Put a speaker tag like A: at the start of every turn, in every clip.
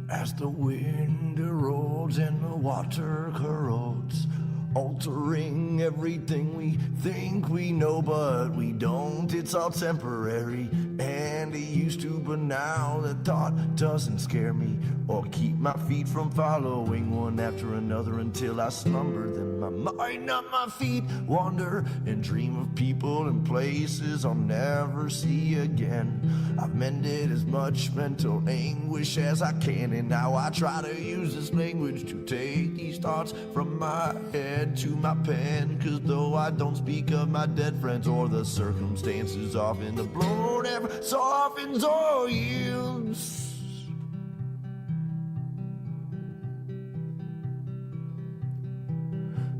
A: As the wind erodes and the water corrodes, altering everything we think we know, but we don't. It's all temporary, and it used to, but now the thought doesn't scare me or keep my feet from following one after another until I slumber. Then my mind, not my feet, wander and dream of people and places I'll never see again. I've mended as much mental anguish as I can, and now I try to use this language to take these thoughts from my head to my pen. Cause though I don't speak of my dead friends or the circumstances, often the blow never softens or yields.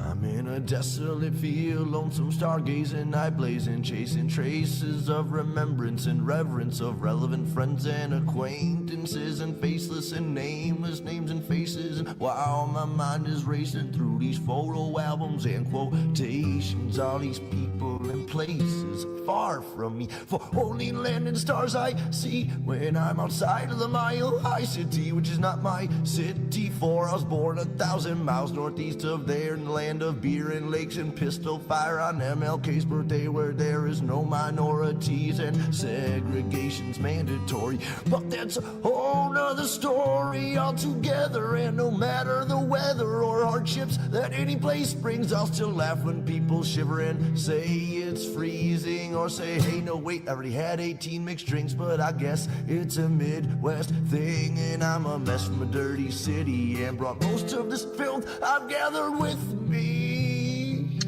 A: I'm in a desolate field, lonesome stargazing, night blazing, chasing traces of remembrance and reverence of relevant friends and acquaintances, and faceless and nameless names and faces. And while my mind is racing through these photo albums and quotations, all these people and places far from me, for only land and stars I see when I'm outside of the mile-high city, which is not my city, for I was born 1,000 miles northeast of there, in the land of beer and lakes and pistol fire on MLK's birthday, where there is no minorities and segregation's mandatory. But that's a whole nother story altogether, and no matter the weather or hardships that any place brings, I'll still laugh when people shiver and say it's freezing, or say, hey, no, wait, I already had 18 mixed drinks, but I guess it's a Midwest thing, and I'm a mess from a dirty city and brought most of this filth I've gathered with me.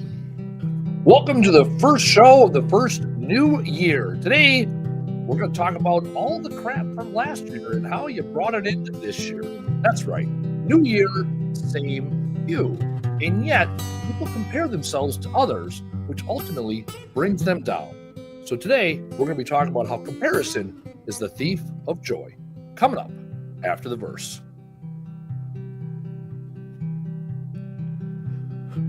B: Welcome to the first show of the first new year. Today, we're going to talk about all the crap from last year and how you brought it into this year. That's right. New year, same you. And yet, people compare themselves to others, which ultimately brings them down. So today, we're going to be talking about how comparison is the thief of joy. Coming up after the verse.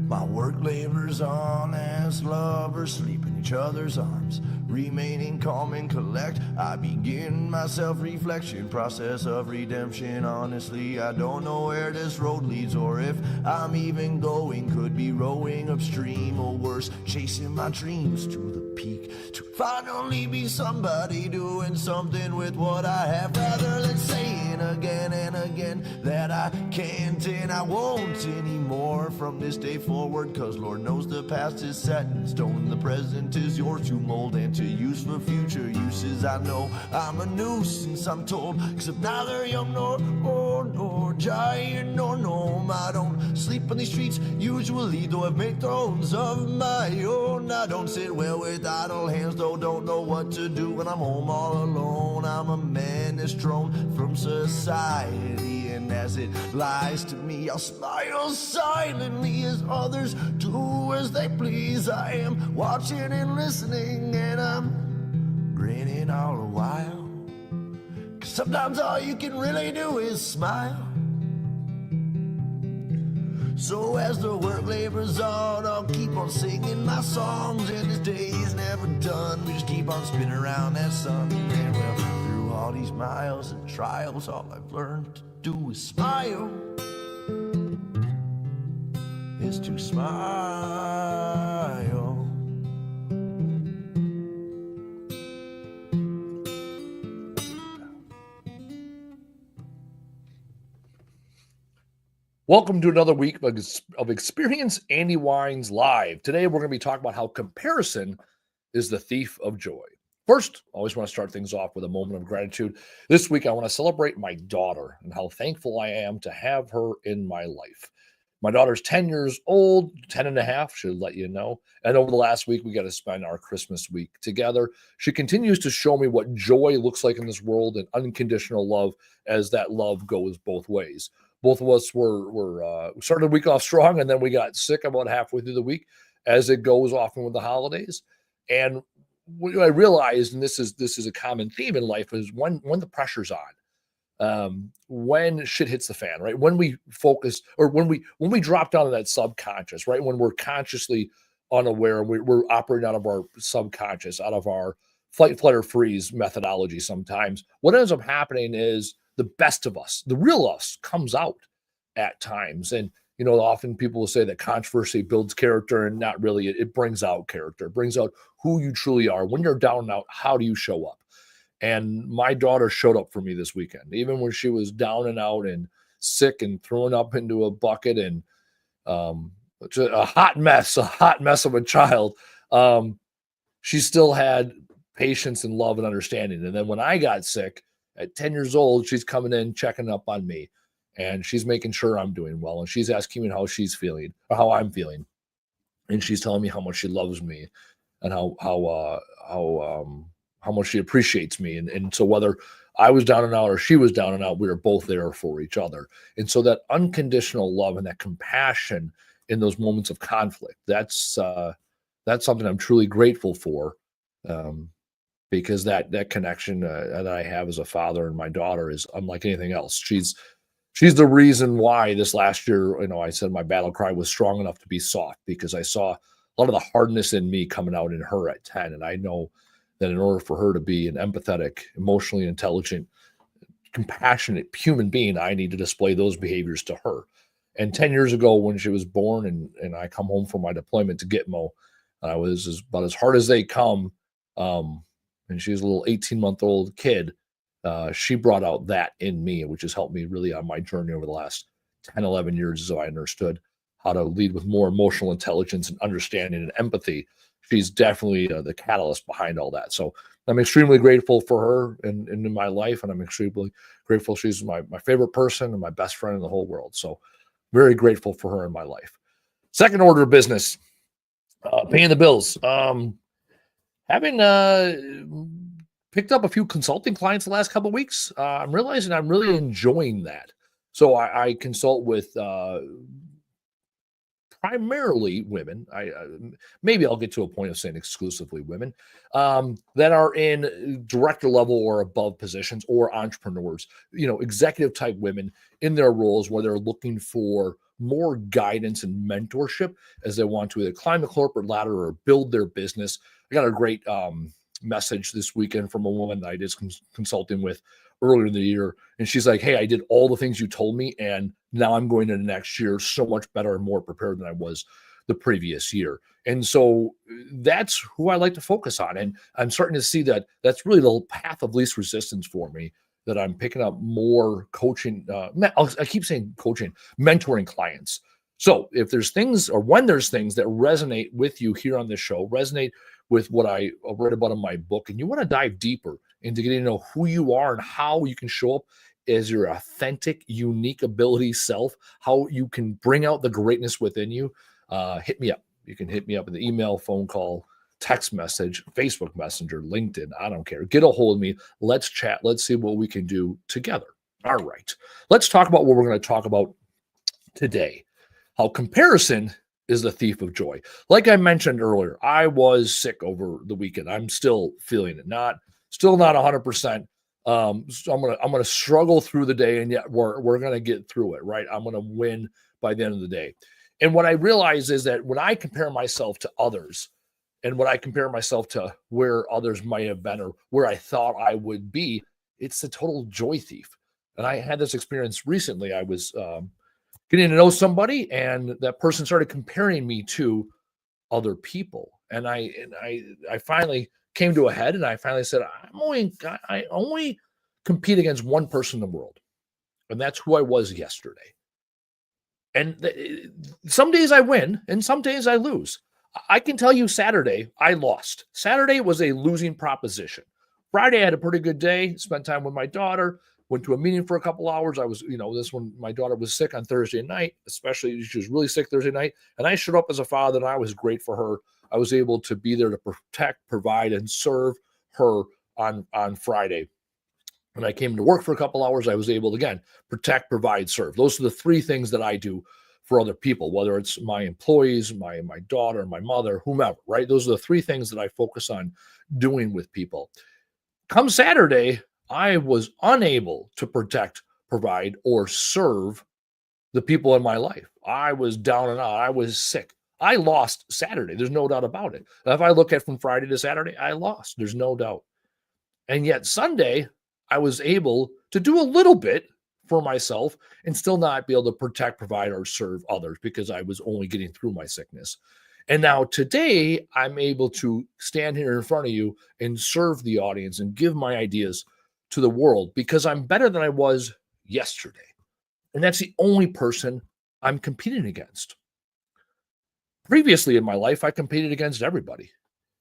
A: My work labors on as lovers sleep in each other's arms, remaining calm and collect. I begin my self-reflection process of redemption. Honestly, I don't know where this road leads, or if I'm even going. Could be rowing upstream, or worse, chasing my dreams to the peak, to finally be somebody doing something with what I have, rather than saying again and again that I can't and I won't anymore from this day forward. Cause Lord knows the past is set in stone, the present is yours to mold and to use for future uses. I know I'm a nuisance, I'm told, except neither young nor giant nor gnome. I don't sleep on these streets usually, though I've made thrones of my own. I don't sit well with idle hands, though don't know what to do when I'm home all alone. I'm a menace thrown from society, and as it lies to me, I'll smile silently as others do as they please. I am watching and listening, and I'm grinning all the while, cause sometimes all you can really do is smile. So as the work labors on, I'll keep on singing my songs, and this day is never done. We just keep on spinning around that sun, and well, through all these miles and trials, all I've learned to do is smile. Is to smile.
B: Welcome to another week of Experience Andy Weins Live. Today, we're going to be talking about how comparison is the thief of joy. First, I always want to start things off with a moment of gratitude. This week, I want to celebrate my daughter and how thankful I am to have her in my life. My daughter's 10 years old, 10 and a half, should let you know. And over the last week, we got to spend our Christmas week together. She continues to show me what joy looks like in this world and unconditional love, as that love goes both ways. Both of us were started the week off strong, and then we got sick about halfway through the week, as it goes often with the holidays. And what I realized, and this is a common theme in life, is when the pressure's on, when shit hits the fan, right? When we focus, or when we drop down to that subconscious, right? When we're consciously unaware, we're operating out of our subconscious, out of our fight, flight, or freeze methodology. Sometimes what ends up happening is the best of us, the real us, comes out at times. And often people will say that controversy builds character, and not really. It brings out character. It brings out who you truly are. When you're down and out, how do you show up? And my daughter showed up for me this weekend, even when she was down and out and sick and thrown up into a bucket and a hot mess of a child. She still had patience and love and understanding. And then when I got sick at 10 years old, she's coming in, checking up on me, and she's making sure I'm doing well. And she's asking me how she's feeling or how I'm feeling. And she's telling me how much she loves me and how much she appreciates me. And so whether I was down and out or she was down and out, we were both there for each other. And so that unconditional love and that compassion in those moments of conflict, that's something I'm truly grateful for, because that connection that I have as a father and my daughter is unlike anything else. She's the reason why this last year, I said my battle cry was strong enough to be soft, because I saw a lot of the hardness in me coming out in her at 10. And I know that in order for her to be an empathetic, emotionally intelligent, compassionate human being, I need to display those behaviors to her. And 10 years ago when she was born and I come home from my deployment to Gitmo, I was about as hard as they come. And she's a little 18-month-old kid. She brought out that in me, which has helped me really on my journey over the last 10, 11 years, so I understood how to lead with more emotional intelligence and understanding and empathy. She's definitely the catalyst behind all that. So I'm extremely grateful for her in my life, and I'm extremely grateful. She's my favorite person and my best friend in the whole world. So very grateful for her in my life. Second order of business, paying the bills. Having picked up a few consulting clients the last couple of weeks, I'm realizing I'm really enjoying that. So I consult with primarily women. Maybe I'll get to a point of saying exclusively women that are in director level or above positions, or entrepreneurs, executive type women in their roles where they're looking for more guidance and mentorship as they want to either climb the corporate ladder or build their business. I got a great message this weekend from a woman that I did consulting with earlier in the year. And she's like, hey, I did all the things you told me, and now I'm going into next year so much better and more prepared than I was the previous year. And so that's who I like to focus on. And I'm starting to see that that's really the path of least resistance for me, that I'm picking up more coaching. I keep saying coaching, mentoring clients. So if there's things, or when there's things that resonate with you here on this show, resonate with what I wrote about in my book, and you want to dive deeper into getting to know who you are and how you can show up as your authentic, unique ability self, how you can bring out the greatness within you, hit me up. You can hit me up in the email, phone call, text message, Facebook Messenger, LinkedIn. I don't care. Get a hold of me. Let's chat. Let's see what we can do together. All right. Let's talk about what we're going to talk about today. How comparison is the thief of joy. Like I mentioned earlier, I was sick over the weekend. I'm still feeling it. Still not 100%. So I'm gonna struggle through the day, and yet we're gonna get through it, right? I'm gonna win by the end of the day. And what I realize is that when I compare myself to others, and when I compare myself to where others might have been or where I thought I would be, it's a total joy thief. And I had this experience recently. I was getting to know somebody, and that person started comparing me to other people. And I finally came to a head, and I finally said, I only compete against one person in the world, and that's who I was yesterday. And some days I win, and some days I lose. I can tell you Saturday, I lost. Saturday was a losing proposition. Friday, I had a pretty good day, spent time with my daughter, went to a meeting for a couple hours. I was, this one, my daughter was sick on Thursday night, especially she was really sick Thursday night. And I showed up as a father, and I was great for her. I was able to be there to protect, provide, and serve her on Friday. When I came to work for a couple hours, I was able to, again, protect, provide, serve. Those are the three things that I do for other people, whether it's my employees, my daughter, my mother, whomever, right? Those are the three things that I focus on doing with people. Come Saturday, I was unable to protect, provide, or serve the people in my life. I was down and out. I was sick. I lost Saturday. There's no doubt about it. If I look at from Friday to Saturday, I lost. There's no doubt. And yet Sunday, I was able to do a little bit for myself and still not be able to protect, provide, or serve others because I was only getting through my sickness. And now today, I'm able to stand here in front of you and serve the audience and give my ideas to the world because I'm better than I was yesterday. And that's the only person I'm competing against. Previously in my life, I competed against everybody.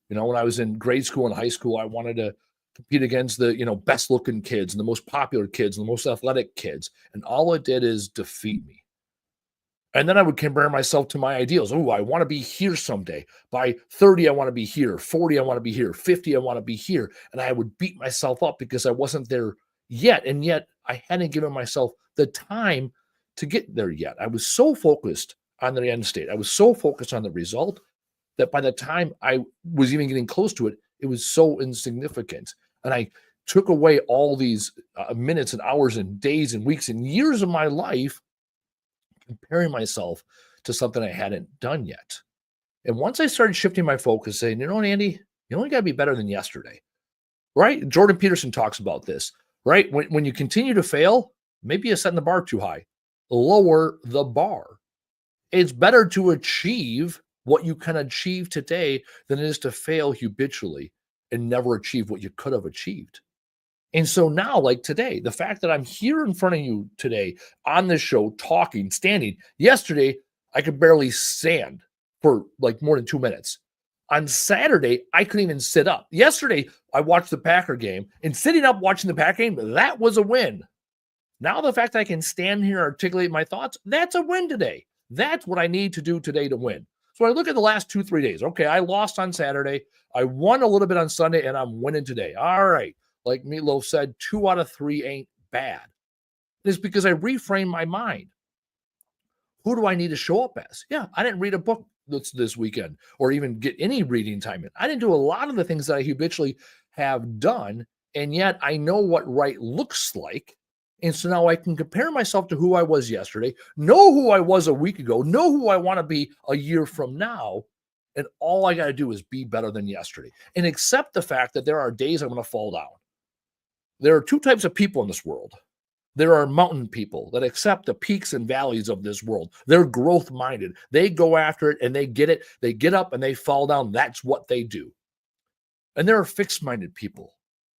B: When I was in grade school and high school, I wanted to compete against the, best looking kids and the most popular kids and the most athletic kids. And all it did is defeat me. And then I would compare myself to my ideals. Oh, I want to be here someday. By 30, I want to be here. 40, I want to be here. 50, I want to be here. And I would beat myself up because I wasn't there yet. And yet I hadn't given myself the time to get there yet. I was so focused on the end state. I was so focused on the result that by the time I was even getting close to it, it was so insignificant. And I took away all these minutes and hours and days and weeks and years of my life comparing myself to something I hadn't done yet. And once I started shifting my focus, saying, Andy, you only got to be better than yesterday, right? Jordan Peterson talks about this, right? When you continue to fail, maybe you're setting the bar too high. Lower the bar. It's better to achieve what you can achieve today than it is to fail habitually and never achieve what you could have achieved. And so now, like today, the fact that I'm here in front of you today on this show, talking, standing, yesterday, I could barely stand for like more than 2 minutes. On Saturday, I couldn't even sit up. Yesterday, I watched the Packer game, and sitting up watching the Packer game, that was a win. Now, the fact that I can stand here and articulate my thoughts, that's a win today. That's what I need to do today to win. So I look at the last 2-3 days. Okay, I lost on Saturday. I won a little bit on Sunday, and I'm winning today. All right. Like Meatloaf said, 2 out of 3 ain't bad. It's because I reframe my mind. Who do I need to show up as? Yeah, I didn't read a book this weekend or even get any reading time in. I didn't do a lot of the things that I habitually have done, and yet I know what right looks like. And so now I can compare myself to who I was yesterday, know who I was a week ago, know who I want to be a year from now. And all I got to do is be better than yesterday and accept the fact that there are days I'm going to fall down. There are 2 types of people in this world. There are mountain people that accept the peaks and valleys of this world. They're growth minded. They go after it and they get it. They get up and they fall down. That's what they do. And there are fixed minded people.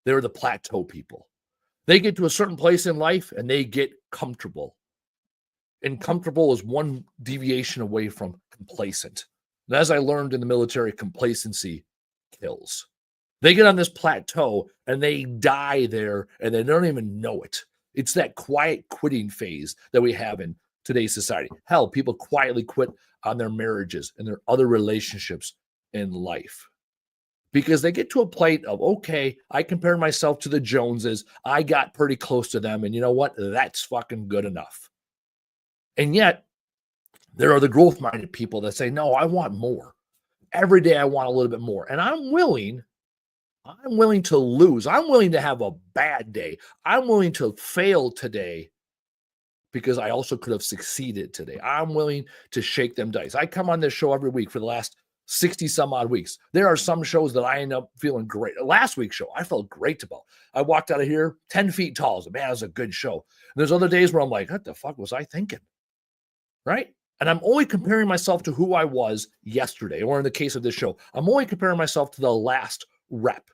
B: They're the plateau people. They get to a certain place in life and they get comfortable. And comfortable is one deviation away from complacent. And as I learned in the military, complacency kills. They get on this plateau and they die there and they don't even know it. It's that quiet quitting phase that we have in today's society. Hell, people quietly quit on their marriages and their other relationships in life because they get to a plate of, okay, I compared myself to the Joneses. I got pretty close to them. And you know what? That's fucking good enough. And yet there are the growth-minded people that say, no, I want more. Every day I want a little bit more. And I'm willing to lose. I'm willing to have a bad day. I'm willing to fail today because I also could have succeeded today. I'm willing to shake them dice. I come on this show every week for the last 60 some odd weeks. There are some shows that I end up feeling great. Last week's show, I felt great about. I walked out of here 10 feet tall. I said, man, it was a good show. And there's other days where I'm like, what the fuck was I thinking? Right? And I'm only comparing myself to who I was yesterday, or in the case of this show, I'm only comparing myself to the last rep.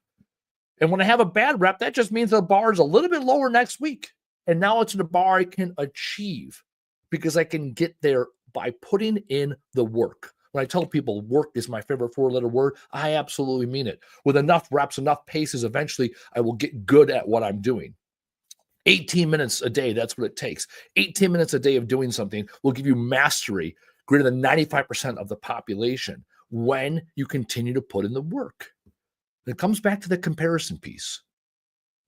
B: And when I have a bad rep, that just means the bar is a little bit lower next week. And now it's a bar I can achieve because I can get there by putting in the work. When I tell people work is my favorite 4-letter word, I absolutely mean it. With enough reps, enough paces, eventually I will get good at what I'm doing. 18 minutes a day, that's what it takes. 18 minutes a day of doing something will give you mastery greater than 95% of the population when you continue to put in the work. It comes back to the comparison piece.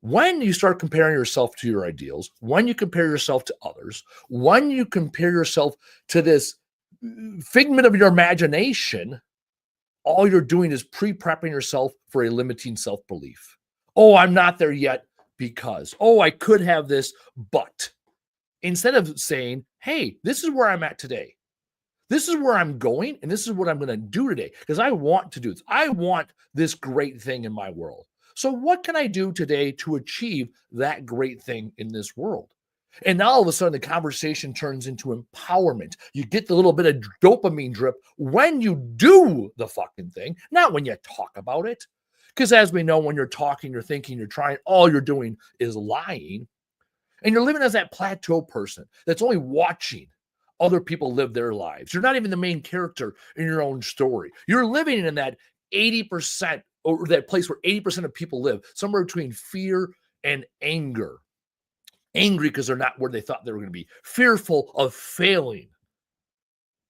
B: When you start comparing yourself to your ideals, when you compare yourself to others, when you compare yourself to this figment of your imagination, all you're doing is pre-prepping yourself for a limiting self-belief. Oh, I'm not there yet because, oh, I could have this, but instead of saying, hey, this is where I'm at today. This is where I'm going, and this is what I'm going to do today because I want to do this. I want this great thing in my world. So what can I do today to achieve that great thing in this world? And now all of a sudden the conversation turns into empowerment. You get the little bit of dopamine drip when you do the fucking thing, not when you talk about it. Because as we know, when you're talking, you're thinking, you're trying, all you're doing is lying. And you're living as that plateau person that's only watching other people live their lives. You're not even the main character in your own story. You're living in that 80% or that place where 80% of people live, somewhere between fear and anger. Angry because they're not where they thought they were going to be, fearful of failing.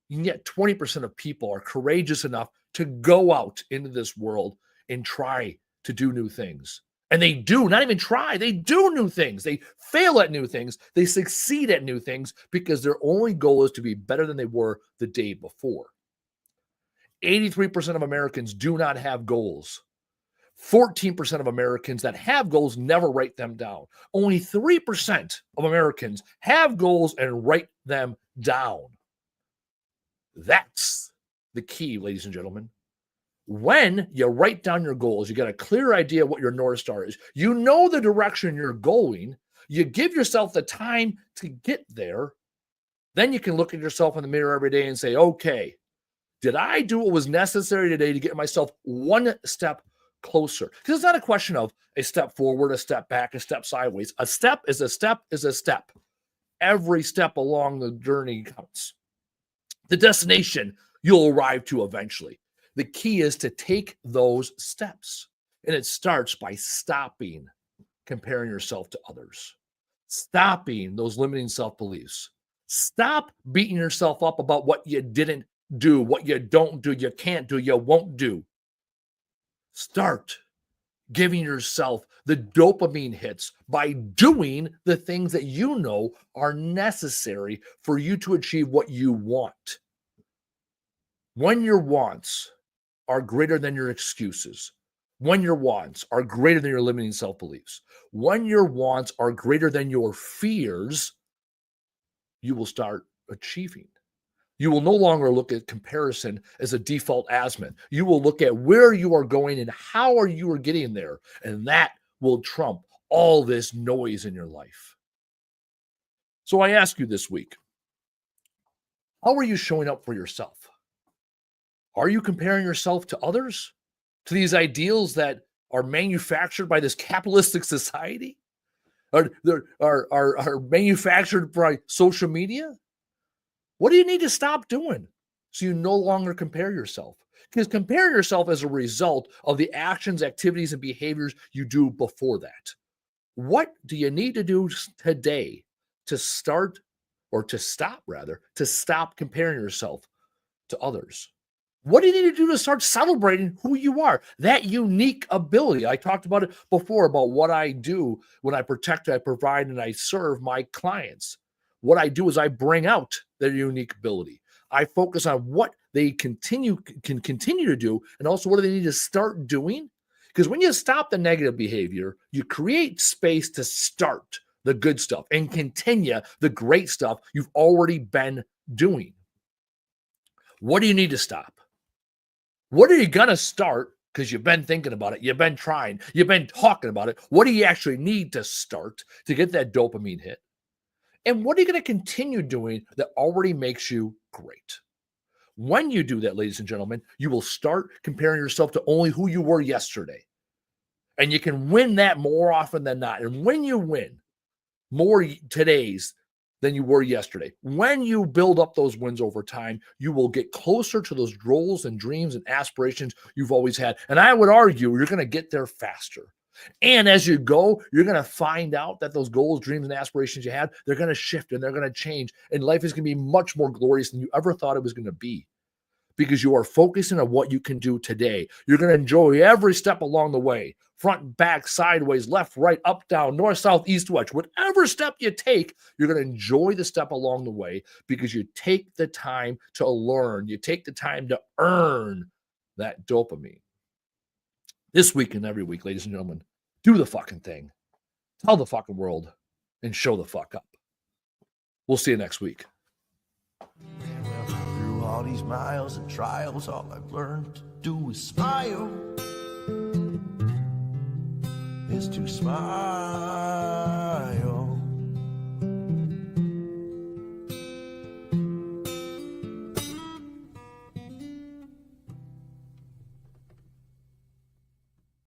B: And yet 20% of people are courageous enough to go out into this world and try to do new things. And they do, not even try, they do new things. They fail at new things. They succeed at new things because their only goal is to be better than they were the day before. 83% of Americans do not have goals. 14% of Americans that have goals never write them down. Only 3% of Americans have goals and write them down. That's the key, ladies and gentlemen. When you write down your goals, you get a clear idea what your North Star is. You know the direction you're going. You give yourself the time to get there. Then you can look at yourself in the mirror every day and say, okay, did I do what was necessary today to get myself one step closer? Because it's not a question of a step forward, a step back, a step sideways. A step is a step is a step. Every step along the journey counts. The destination you'll arrive to eventually. The key is to take those steps. And it starts by stopping comparing yourself to others. Stopping those limiting self-beliefs. Stop beating yourself up about what you didn't do, what you don't do, you can't do, you won't do. Start giving yourself the dopamine hits by doing the things that you know are necessary for you to achieve what you want. When your wants are greater than your excuses, when your wants are greater than your limiting self-beliefs, when your wants are greater than your fears, you will start achieving. You will no longer look at comparison as a default azimuth. You will look at where you are going and how are you getting there. And that will trump all this noise in your life. So I ask you this week, how are you showing up for yourself? Are you comparing yourself to others? To these ideals that are manufactured by this capitalistic society? Are manufactured by social media? What do you need to stop doing so you no longer compare yourself? Because compare yourself as a result of the actions, activities, and behaviors you do before that. What do you need to do today to stop comparing yourself to others? What do you need to do to start celebrating who you are? That unique ability. I talked about it before about what I do when I protect, I provide, and I serve my clients. What I do is I bring out their unique ability. I focus on what they can continue to do and also what do they need to start doing. Because when you stop the negative behavior, you create space to start the good stuff and continue the great stuff you've already been doing. What do you need to stop? What are you going to start? Because you've been thinking about it. You've been trying. You've been talking about it. What do you actually need to start to get that dopamine hit? And what are you going to continue doing that already makes you great? When you do that, ladies and gentlemen, you will start comparing yourself to only who you were yesterday. And you can win that more often than not. And when you win more today's than you were yesterday, when you build up those wins over time, you will get closer to those goals and dreams and aspirations you've always had. And I would argue you're going to get there faster. And as you go, you're going to find out that those goals, dreams, and aspirations you had, they're going to shift and they're going to change. And life is going to be much more glorious than you ever thought it was going to be. Because you are focusing on what you can do today. You're going to enjoy every step along the way. Front, back, sideways, left, right, up, down, north, south, east, west. Whatever step you take, you're going to enjoy the step along the way because you take the time to learn. You take the time to earn that dopamine. This week and every week, ladies and gentlemen, do the fucking thing. Tell the fucking world and show the fuck up. We'll see you next week.
A: Through all these miles and trials, all I've learned to do is smile. is to smile.